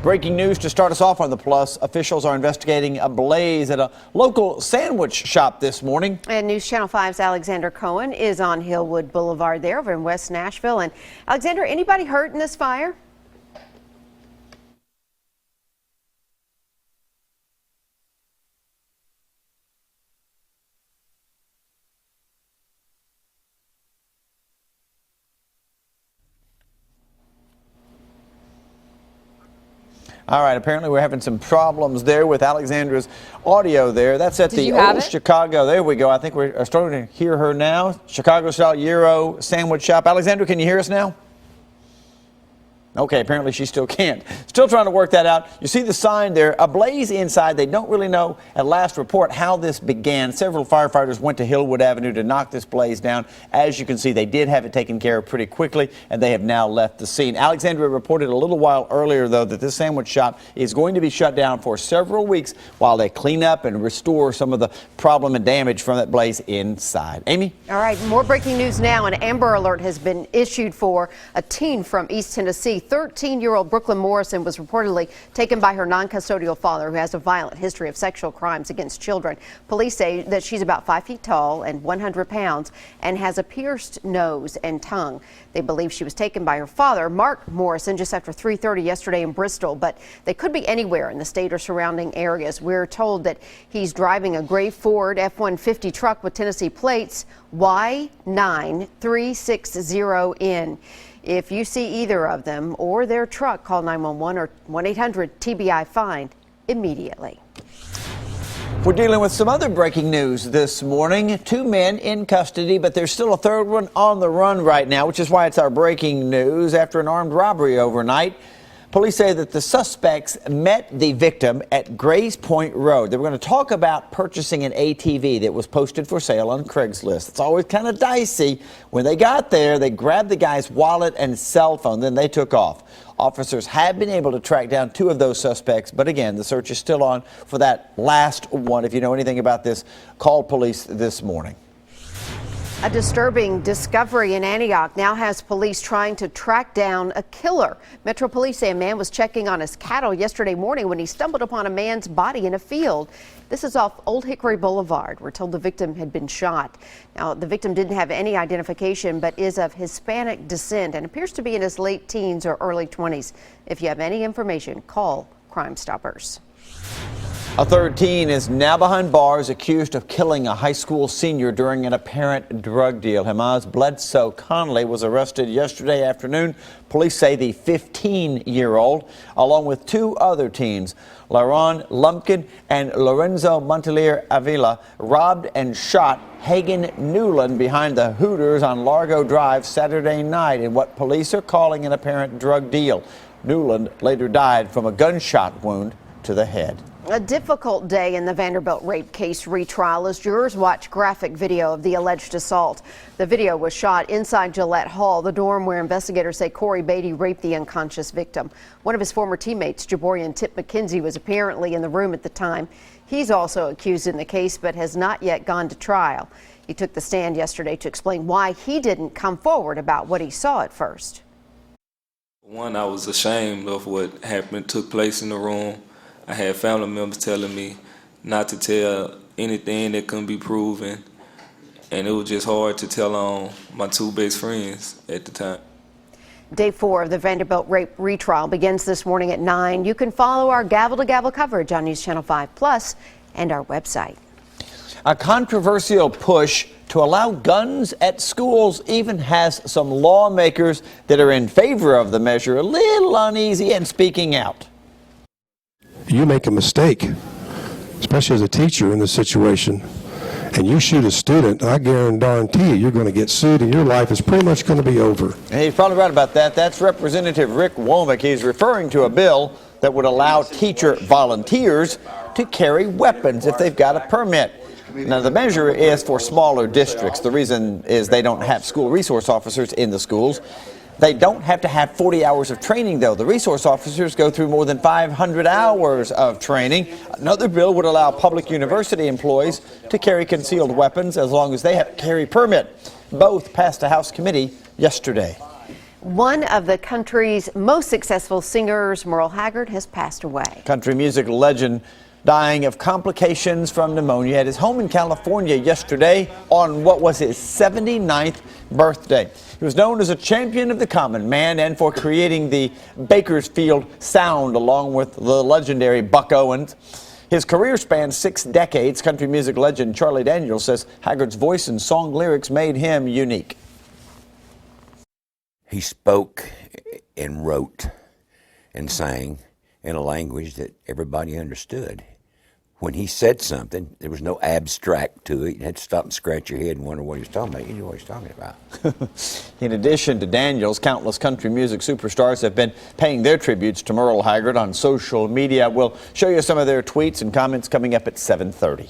Breaking news to start us off on the Plus. Officials are investigating a blaze at a local sandwich shop this morning. And News Channel 5's Alexander Cohen is on Hillwood Boulevard there over in West Nashville. And Alexander, anybody hurt in this fire? All right, apparently we're having some problems there with Alexandra's audio there. That's at the old Chicago. There we go. I think we're starting to hear her now. Chicago-style Euro sandwich shop. Alexandra, can you hear us now? Okay, apparently she still can't. Still trying to work that out. You see the sign there, a blaze inside. They don't really know at last report how this began. Several firefighters went to Hillwood Avenue to knock this blaze down. As you can see, they did have it taken care of pretty quickly, and they have now left the scene. Alexandra reported a little while earlier, though, that this sandwich shop is going to be shut down for several weeks while they clean up and restore some of the problem and damage from that blaze inside. Amy? All right, more breaking news now. An Amber Alert has been issued for a teen from East Tennessee. 13-year-old Brooklyn Morrison was reportedly taken by her non-custodial father, who has a violent history of sexual crimes against children. Police say that she's about 5 feet tall and 100 pounds and has a pierced nose and tongue. They believe she was taken by her father, Mark Morrison, just after 3:30 yesterday in Bristol, but they could be anywhere in the state or surrounding areas. We're told that he's driving a gray Ford F-150 truck with Tennessee plates Y9360N. If you see either of them or their truck, call 911 or 1-800-TBI-FIND immediately. We're dealing with some other breaking news this morning. 2 men in custody, but there's still a third one on the run right now, which is why it's our breaking news. After an armed robbery overnight, police say that the suspects met the victim at Grays Point Road. They were going to talk about purchasing an ATV that was posted for sale on Craigslist. It's always kind of dicey. When they got there, they grabbed the guy's wallet and cell phone, then they took off. Officers have been able to track down 2 of those suspects, but again, the search is still on for that last one. If you know anything about this, call police this morning. A disturbing discovery in Antioch now has police trying to track down a killer. Metro Police say a man was checking on his cattle yesterday morning when he stumbled upon a man's body in a field. This is off Old Hickory Boulevard. We're told the victim had been shot. Now, the victim didn't have any identification, but is of Hispanic descent and appears to be in his late teens or early 20s. If you have any information, call Crime Stoppers. A third teen is now behind bars accused of killing a high school senior during an apparent drug deal. Hamaz Bledsoe Conley was arrested yesterday afternoon. Police say the 15-year-old, along with 2 other teens, Laron Lumpkin and Lorenzo Montelier Avila, robbed and shot Hagen Newland behind the Hooters on Largo Drive Saturday night in what police are calling an apparent drug deal. Newland later died from a gunshot wound to the head. A difficult day in the Vanderbilt rape case retrial as jurors watch graphic video of the alleged assault. The video was shot inside Gillette Hall, the dorm where investigators say Corey Beatty raped the unconscious victim. One of his former teammates, Jaborian Tip McKenzie, was apparently in the room at the time. He's also accused in the case but has not yet gone to trial. He took the stand yesterday to explain why he didn't come forward about what he saw at first. One, I was ashamed of what took place in the room. I had family members telling me not to tell anything that couldn't be proven, and it was just hard to tell on my 2 best friends at the time. Day 4 of the Vanderbilt rape retrial begins this morning at 9. You can follow our gavel-to-gavel coverage on News Channel 5 Plus and our website. A controversial push to allow guns at schools even has some lawmakers that are in favor of the measure a little uneasy and speaking out. You make a mistake, especially as a teacher in this situation, and you shoot a student, I guarantee you're going to get sued and your life is pretty much going to be over. And he's probably right about that. That's Representative Rick Womack. He's referring to a bill that would allow teacher volunteers to carry weapons if they've got a permit. Now, the measure is for smaller districts. The reason is they don't have school resource officers in the schools. They don't have to have 40 hours of training, though. The resource officers go through more than 500 hours of training. Another bill would allow public university employees to carry concealed weapons as long as they have a carry permit. Both passed a House committee yesterday. One of the country's most successful singers, Merle Haggard, has passed away. Country music legend dying of complications from pneumonia at his home in California yesterday on what was his 79th birthday. He was known as a champion of the common man and for creating the Bakersfield sound along with the legendary Buck Owens. His career spanned 6 decades. Country music legend Charlie Daniels says Haggard's voice and song lyrics made him unique. He spoke and wrote and sang in a language that everybody understood. When he said something, there was no abstract to it. You had to stop and scratch your head and wonder what he was talking about. You knew what he was talking about. In addition to Daniels, countless country music superstars have been paying their tributes to Merle Haggard on social media. We'll show you some of their tweets and comments coming up at 7:30.